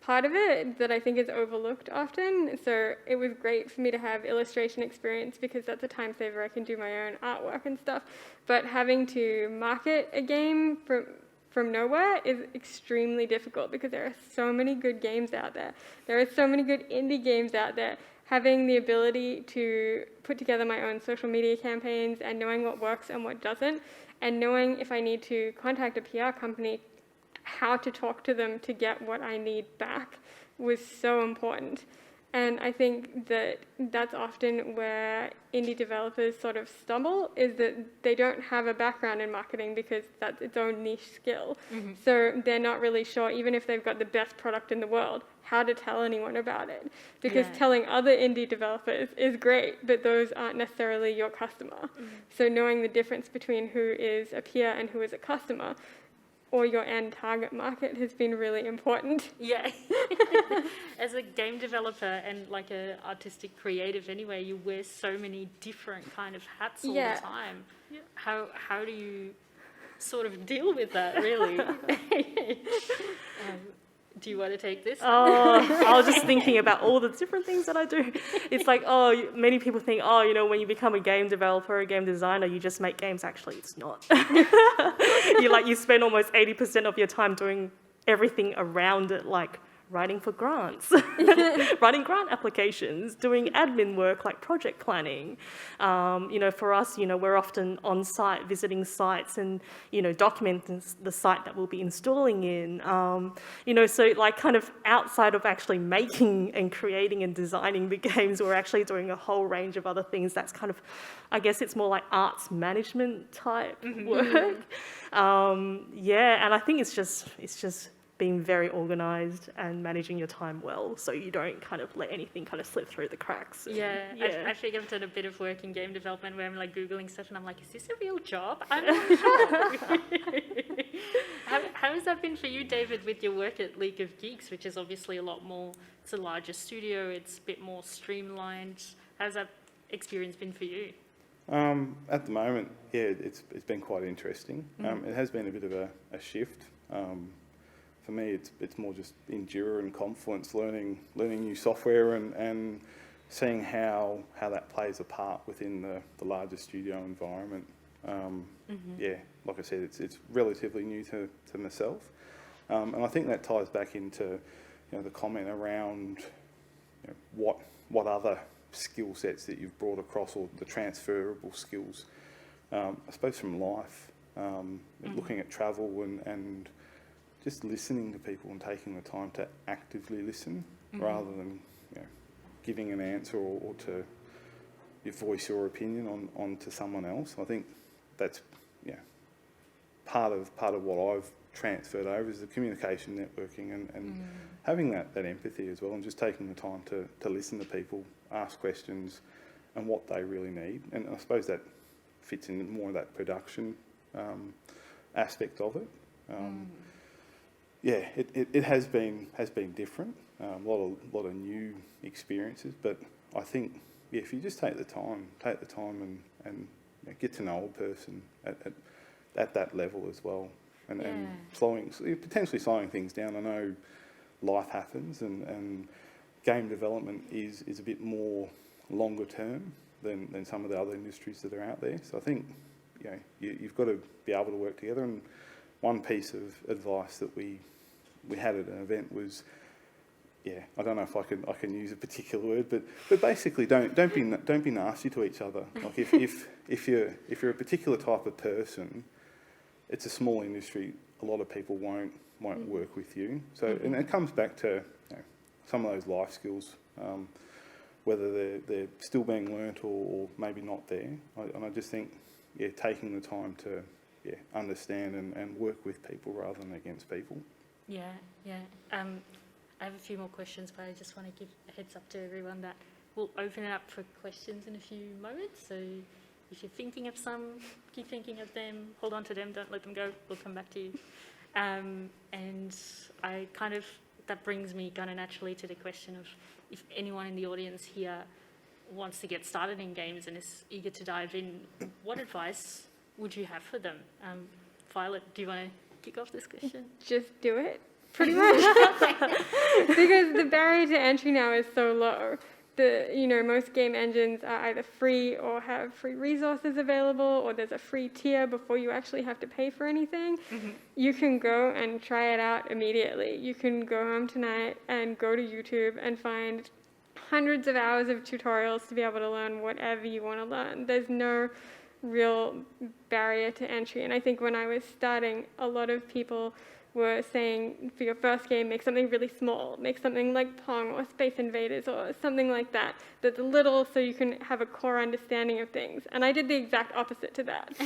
part of it that I think is overlooked often. So it was great for me to have illustration experience, because that's a time saver. I can do my own artwork and stuff. But having to market a game from nowhere is extremely difficult, because there are so many good games out there. There are so many good indie games out there. Having the ability to put together my own social media campaigns and knowing what works and what doesn't, and knowing if I need to contact a PR company, how to talk to them to get what I need back, was so important. And I think that that's often where indie developers sort of stumble, is that they don't have a background in marketing, because that's its own niche skill. So they're not really sure, even if they've got the best product in the world, how to tell anyone about it. Because telling other indie developers is great, but those aren't necessarily your customer. So knowing the difference between who is a peer and who is a customer, or your end target market, has been really important. Yeah. As a game developer and like a artistic creative anyway, you wear so many different kind of hats all the time. Yeah. How do you sort of deal with that, really? Do you want to take this? Oh, I was just thinking about all the different things that I do. It's like, many people think, when you become a game developer or a game designer, you just make games. Actually, it's not. You spend almost 80% of your time doing everything around it, like writing for grants, writing grant applications, doing admin work like project planning. For us, we're often on site, visiting sites and, documenting the site that we'll be installing in. So kind of outside of actually making and creating and designing the games, we're actually doing a whole range of other things. That's kind of, I guess it's more like arts management type work. And I think it's just being very organised and managing your time well, so you don't kind of let anything kind of slip through the cracks. I think I've done a bit of work in game development where I'm like Googling stuff and I'm like, is this a real job? I'm not sure. How has that been for you, David, with your work at League of Geeks, which is obviously a lot more, it's a larger studio, it's a bit more streamlined. How's that experience been for you? At the moment, it's been quite interesting. It has been a bit of a shift. For me, it's more just Endure and Confluence, learning new software and seeing how that plays a part within the larger studio environment. Like I said, it's relatively new to myself, and I think that ties back into the comment around what other skill sets that you've brought across, or the transferable skills. I suppose from life, looking at travel and just listening to people and taking the time to actively listen rather than giving an answer or to voice your opinion on to someone else. I think that's part of what I've transferred over is the communication, networking, and having that empathy as well, and just taking the time to listen to people, ask questions, and what they really need. And I suppose that fits in more of that production aspect of it. Yeah, it has been different. A lot of new experiences, but I think if you just take the time and get to know a person at that level as well, and potentially slowing things down. I know life happens, and game development is a bit more longer term than some of the other industries that are out there. So I think you've got to be able to work together. And one piece of advice that we had at an event was, I don't know if I can use a particular word, but basically don't be nasty to each other. Like if you're a particular type of person, it's a small industry. A lot of people won't work with you. So and it comes back to some of those life skills, whether they're still being learnt or maybe not there. And I just think taking the time to understand and work with people rather than against people. I have a few more questions, but I just want to give a heads up to everyone that we'll open it up for questions in a few moments. So if you're thinking of some, keep thinking of them, hold on to them, don't let them go, we'll come back to you. And that brings me kind of naturally to the question of if anyone in the audience here wants to get started in games and is eager to dive in, what advice would you have for them? Violet, do you want to kick off this question? Just do it, pretty much. Because the barrier to entry now is so low. Most game engines are either free or have free resources available, or there's a free tier before you actually have to pay for anything. You can go and try it out immediately. You can go home tonight and go to YouTube and find hundreds of hours of tutorials to be able to learn whatever you want to learn. There's no real barrier to entry. And I think when I was starting, a lot of people were saying, for your first game, make something really small. Make something like Pong or Space Invaders or something like that, that's little so you can have a core understanding of things. And I did the exact opposite to that.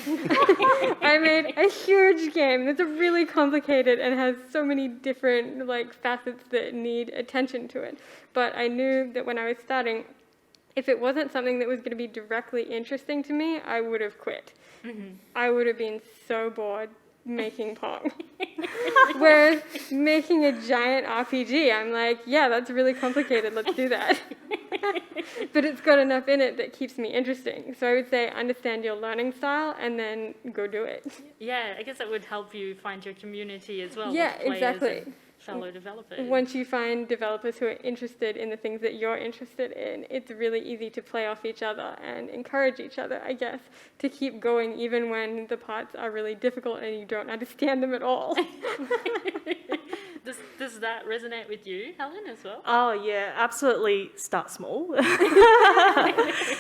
I made a huge game that's really complicated and has so many different facets that need attention to it. But I knew that when I was starting, if it wasn't something that was going to be directly interesting to me, I would have quit. I would have been so bored making Pong. Whereas making a giant RPG, I'm like, yeah, that's really complicated, let's do that. But it's got enough in it that keeps me interesting. So I would say understand your learning style and then go do it. Yeah, I guess that would help you find your community as well. Yeah, with players exactly. And fellow developers. Once you find developers who are interested in the things that you're interested in, it's really easy to play off each other and encourage each other, I guess, to keep going even when the parts are really difficult and you don't understand them at all. Does that resonate with you, Helen, as well? Oh, yeah, absolutely start small.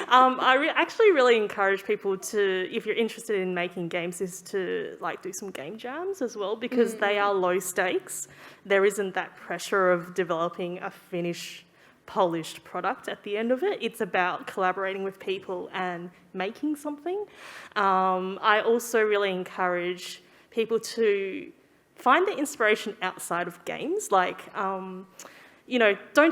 Actually really encourage people to, if you're interested in making games, is to do some game jams as well, because they are low stakes. There isn't that pressure of developing a finished, polished product at the end of it. It's about collaborating with people and making something. I also really encourage people to find the inspiration outside of games. Don't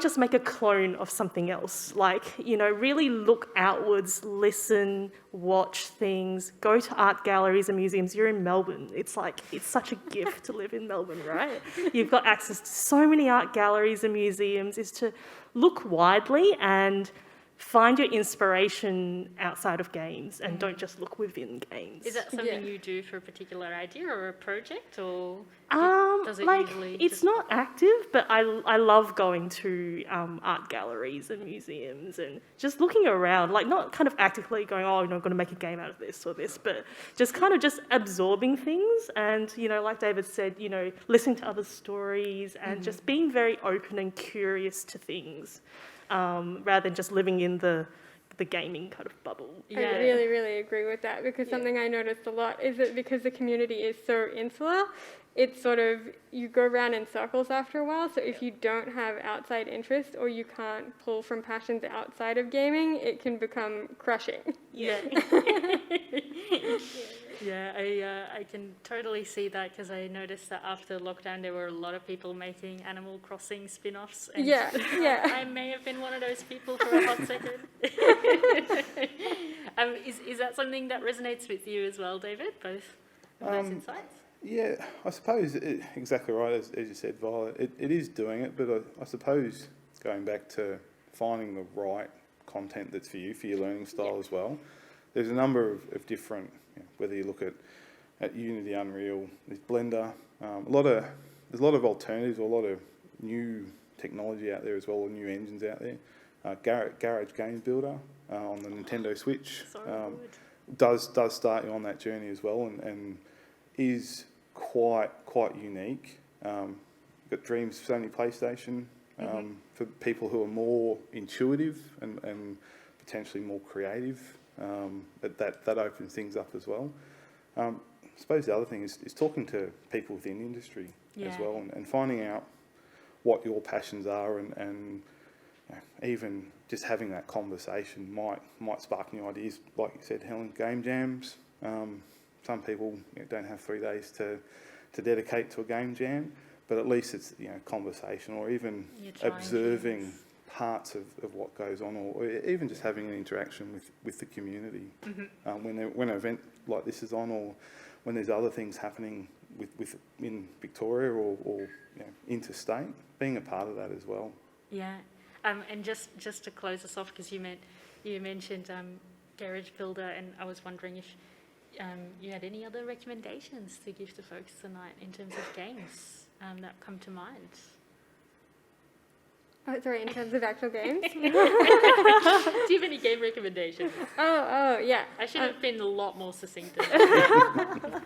just make a clone of something else. Really look outwards, listen, watch things, go to art galleries and museums. You're in Melbourne. It's such a gift to live in Melbourne, right? You've got access to so many art galleries and museums. Is to look widely and find your inspiration outside of games and don't just look within games. Is that something you do for a particular idea or a project, or does it usually it's not active, but I love going to art galleries and museums and just looking around, not kind of actively going, I'm going to make a game out of this or this, but just kind of just absorbing things and, like David said, listening to other stories and just being very open and curious to things. Rather than just living in the gaming kind of bubble. I really, really agree with that, because something I noticed a lot is that because the community is so insular, it's sort of, you go around in circles after a while, so if you don't have outside interest or you can't pull from passions outside of gaming, it can become crushing. Yeah. Yeah, I can totally see that because I noticed that after lockdown there were a lot of people making Animal Crossing spin-offs. And Yeah, yeah. I may have been one of those people for a hot second. Is that something that resonates with you as well, David? Both of those insights? Yeah, I suppose exactly right, as you said, Violet. It is doing it, but I suppose going back to finding the right content that's for you, for your learning style as well. There's a number of different, whether you look at Unity, Unreal, there's Blender, there's a lot of alternatives, a lot of new technology out there as well, or new engines out there. Garage Games Builder on the Nintendo Switch does start you on that journey as well, and is quite unique. Got Dreams Sony PlayStation for people who are more intuitive and potentially more creative. That opens things up as well. I suppose the other thing is talking to people within the industry as well, and finding out what your passions are, and even just having that conversation might spark new ideas. Like you said, Helen, game jams. Some people don't have 3 days to dedicate to a game jam, but at least it's conversation, or even observing parts of what goes on, or even just having an interaction with the community. When an event like this is on, or when there's other things happening in Victoria or interstate, being a part of that as well. Yeah, and just to close us off, because you mentioned Garage Builder, and I was wondering if you had any other recommendations to give to folks tonight in terms of games that come to mind. Oh, sorry, in terms of actual games? Do you have any game recommendations? Oh, yeah. I should have been a lot more succinct than that.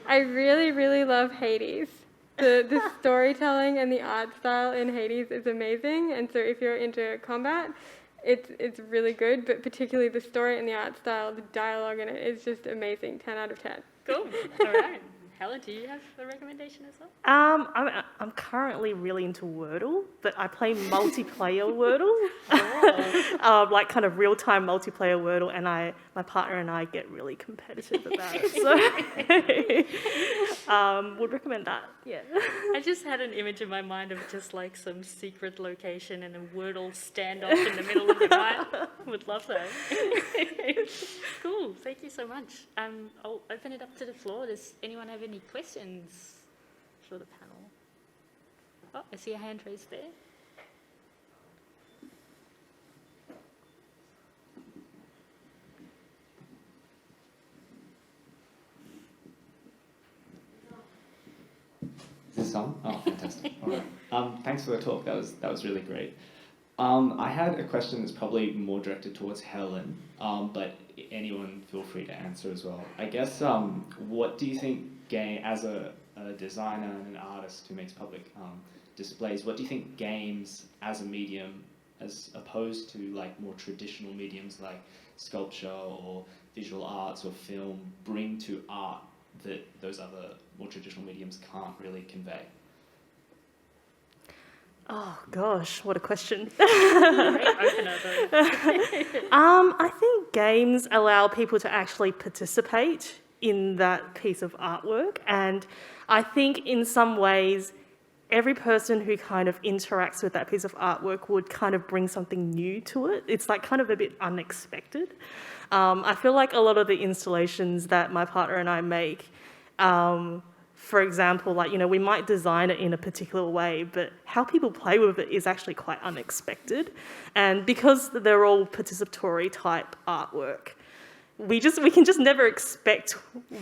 I really, really love Hades. The storytelling and the art style in Hades is amazing, and so if you're into combat, it's really good, but particularly the story and the art style, the dialogue in it is just amazing. 10 out of 10. Cool. All right. Helen, do you have a recommendation as well? I'm currently really into Wordle, but I play multiplayer Wordle, like kind of real-time multiplayer Wordle, and my partner and I get really competitive about it. So, would recommend that. Yeah. I just had an image in my mind of just like some secret location and a Wordle standoff in the middle of the night. Would love that. Cool. Thank you so much. I'll open it up to the floor. Does anyone have any questions for the panel? Oh, I see a hand raised there. Is this on? Oh, fantastic. All right. Thanks for the talk. That was really great. I had a question that's probably more directed towards Helen, but anyone feel free to answer as well. I guess, what do you think, as a designer and an artist who makes public displays, what do you think games as a medium, as opposed to like more traditional mediums like sculpture or visual arts or film, bring to art that those other more traditional mediums can't really convey? Oh gosh, what a question. Great opener, though. I think games allow people to actually participate in that piece of artwork, and I think in some ways every person who kind of interacts with that piece of artwork would kind of bring something new to it. It's like kind of a bit unexpected. I feel like a lot of the installations that my partner and I make, for example, like, we might design it in a particular way, but how people play with it is actually quite unexpected. And because they're all participatory type artwork, we can just never expect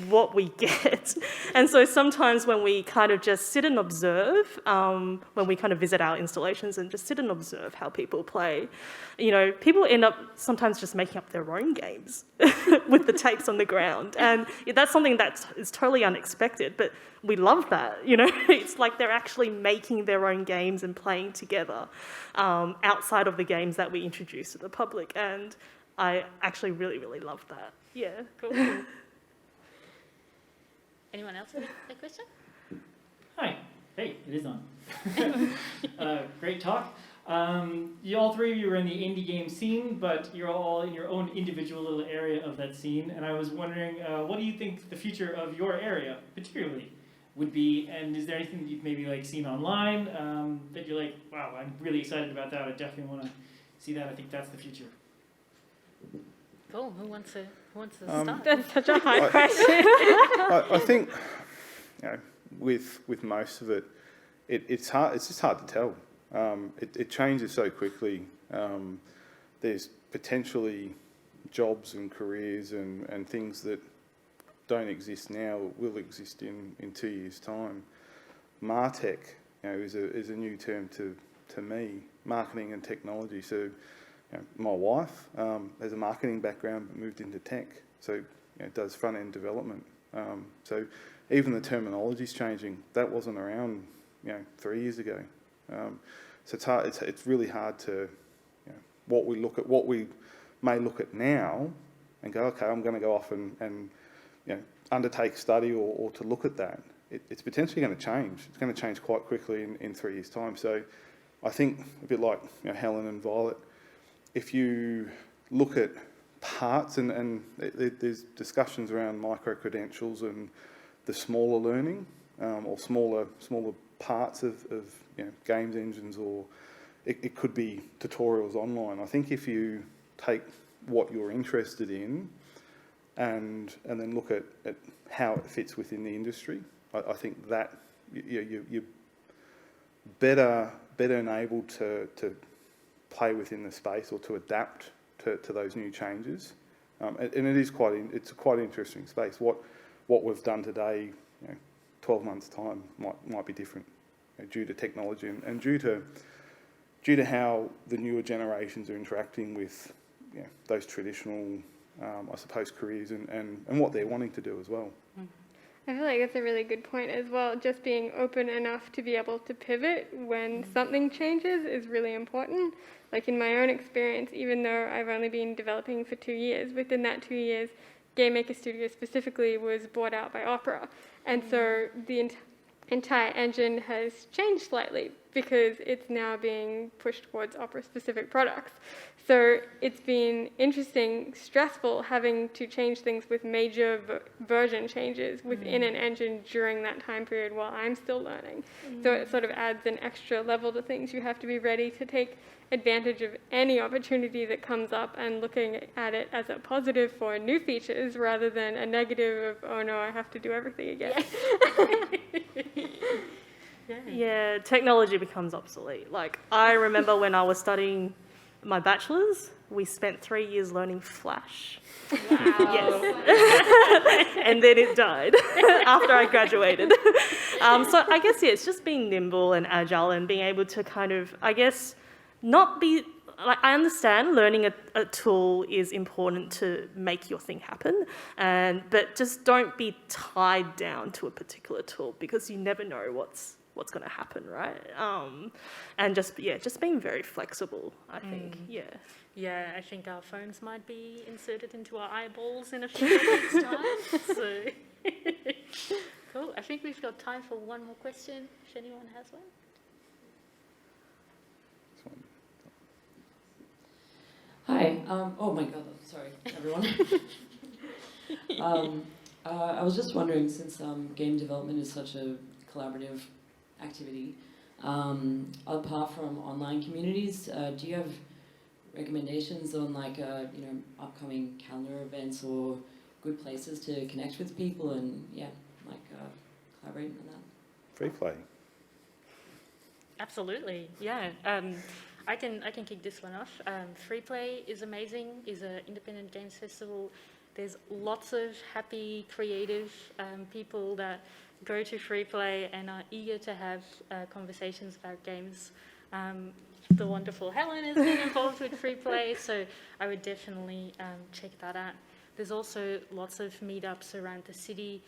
what we get. And so sometimes when we kind of just sit and observe, when we kind of visit our installations and just sit and observe how people play, people end up sometimes just making up their own games with the tapes on the ground. And that's something that is totally unexpected, but we love that, It's like they're actually making their own games and playing together outside of the games that we introduce to the public. And I actually really, really love that. Yeah. Cool. Anyone else have a question? Hi. Hey, it is on. Great talk. You all three of you are in the indie game scene, but you're all in your own individual little area of that scene. And I was wondering, what do you think the future of your area, particularly, would be? And is there anything that you've maybe like seen online that you're like, wow, I'm really excited about that. I definitely want to see that. I think that's the future. Cool. Who wants to start? That's such a hard question. I think, you know, with most of it, it's hard. It's just hard to tell. It changes so quickly. There's potentially jobs and careers and things that don't exist now will exist in 2 years' time. MarTech, you know, is a new term to me, marketing and technology. So, you know, my wife has a marketing background but moved into tech, so you know, does front end development. So even the terminology's changing. That wasn't around, you know, 3 years ago. So it's hard. It's really hard to, you know, what we may look at now and go, okay, I'm going to go off and you know, undertake study or to look at that. It's potentially going to change. It's going to change quite quickly in 3 years' time. So I think a bit like, you know, Helen and Violet, if you look at parts and there's discussions around micro-credentials and the smaller learning or smaller parts of you know, games engines, or it could be tutorials online. I think if you take what you're interested in and then look at how it fits within the industry, I think that you're better enabled to play within the space or to adapt to those new changes. And it's a quite interesting space. What we've done today, you know, 12 months' time might be different, you know, due to technology and due to how the newer generations are interacting with, you know, those traditional, I suppose, careers and what they're wanting to do as well. I feel like that's a really good point as well. Just being open enough to be able to pivot when something changes is really important. Like in my own experience, even though I've only been developing for 2 years, within that 2 years, Game Maker Studio specifically was bought out by Opera. And so the entire engine has changed slightly because it's now being pushed towards Opera-specific products. So it's been interesting, stressful, having to change things with major version changes within an engine during that time period while I'm still learning. So it sort of adds an extra level to things. You have to be ready to take advantage of any opportunity that comes up and looking at it as a positive for new features rather than a negative of, oh no, I have to do everything again. Yeah, technology becomes obsolete. Like, I remember when I was studying my bachelor's, we spent 3 years learning Flash. Wow. Yes. And then it died after I graduated. So I guess, yeah, it's just being nimble and agile and being able to kind of, I guess, not be, like, I understand learning a tool is important to make your thing happen, but just don't be tied down to a particular tool because you never know what's going to happen, right? And just being very flexible, I think, yeah. Yeah, I think our phones might be inserted into our eyeballs in a few minutes' time. So, cool. I think we've got time for one more question, if anyone has one. Hi. Oh my God. Sorry, everyone. I was just wondering, since game development is such a collaborative activity, apart from online communities, do you have recommendations on upcoming calendar events or good places to connect with people and collaborate on that? Free play. Absolutely, yeah. I can kick this one off. Free Play is amazing, is an independent games festival. There's lots of happy, creative people that go to Free Play and are eager to have conversations about games. The wonderful Helen has been involved with Free Play, so I would definitely check that out. There's also lots of meetups around the city.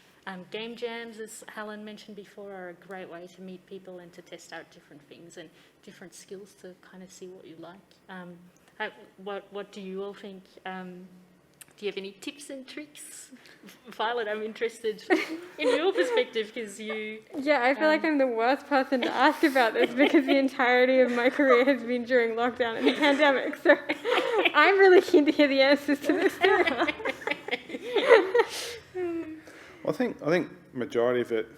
Game jams, as Helen mentioned before, are a great way to meet people and to test out different things and different skills to kind of see what you like. What do you all think Do you have any tips and tricks? Violet, I'm interested in your perspective because you... Yeah, I feel like I'm the worst person to ask about this because the entirety of my career has been during lockdown and the pandemic. So I'm really keen to hear the answers to this too. I think majority of it,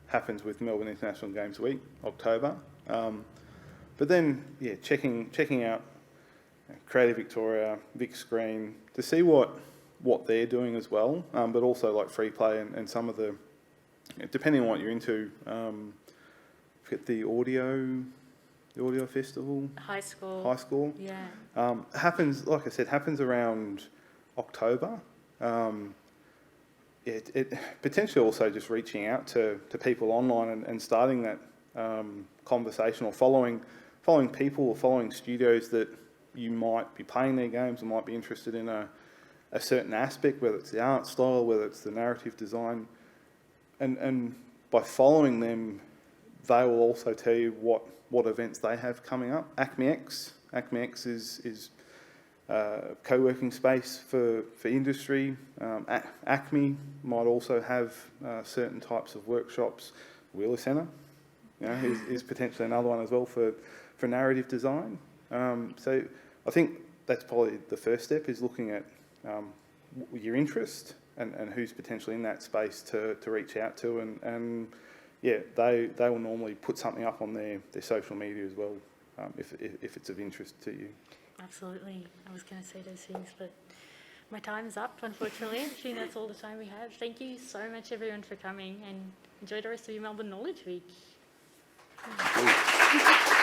happens with Melbourne International Games Week, October. But then, checking out Creative Victoria, Vic Screen to see what they're doing as well. But also like Free Play and some of the, depending on what you're into, forget the audio festival. High school. Yeah. Happens, like I said, happens around October. It potentially also just reaching out to people online and starting that conversation, or following people or following studios that you might be playing their games or might be interested in a certain aspect, whether it's the art style, whether it's the narrative design, and by following them, they will also tell you what events they have coming up. Acme X is co-working space for industry. Acme might also have certain types of workshops. Wheeler Centre, is potentially another one as well for narrative design. So I think that's probably the first step, is looking at your interest and who's potentially in that space to reach out to, and they will normally put something up on their social media as well, if it's of interest to you. Absolutely. I was going to say those things, but my time is up, unfortunately. I think that's all the time we have. Thank you so much, everyone, for coming, and enjoy the rest of your Melbourne Knowledge Week. Thank you.